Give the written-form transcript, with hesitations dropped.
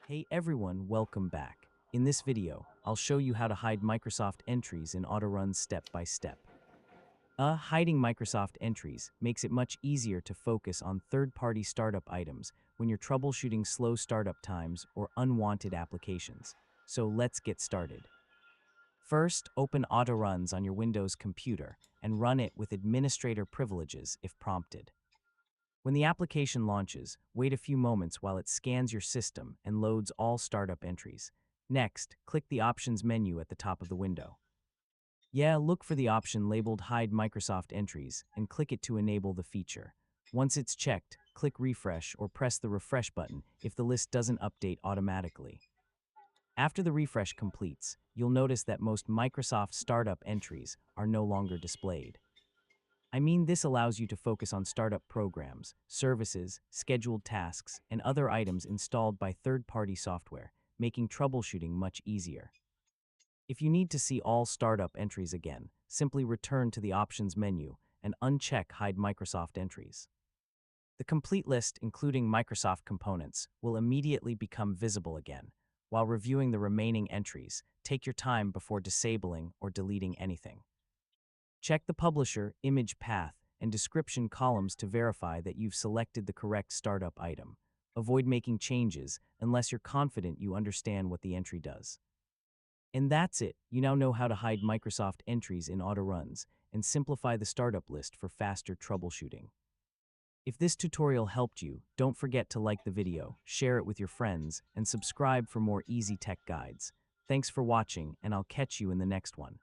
Hey everyone, welcome back. In this video, I'll show you how to hide Microsoft entries in Autoruns step by step. Hiding Microsoft entries makes it much easier to focus on third-party startup items when you're troubleshooting slow startup times or unwanted applications. So let's get started. First, open Autoruns on your Windows computer and run it with administrator privileges if prompted. When the application launches, wait a few moments while it scans your system and loads all startup entries. Next, click the Options menu at the top of the window. Look for the option labeled Hide Microsoft Entries and click it to enable the feature. Once it's checked, click Refresh or press the Refresh button if the list doesn't update automatically. After the refresh completes, you'll notice that most Microsoft startup entries are no longer displayed. This allows you to focus on startup programs, services, scheduled tasks, and other items installed by third-party software, making troubleshooting much easier. If you need to see all startup entries again, simply return to the Options menu and uncheck Hide Microsoft Entries. The complete list, including Microsoft components, will immediately become visible again. While reviewing the remaining entries, take your time before disabling or deleting anything. Check the publisher, image path, and description columns to verify that you've selected the correct startup item. Avoid making changes unless you're confident you understand what the entry does. And that's it. You now know how to hide Microsoft entries in Autoruns and simplify the startup list for faster troubleshooting. If this tutorial helped you, don't forget to like the video, share it with your friends, and subscribe for more easy tech guides. Thanks for watching, and I'll catch you in the next one.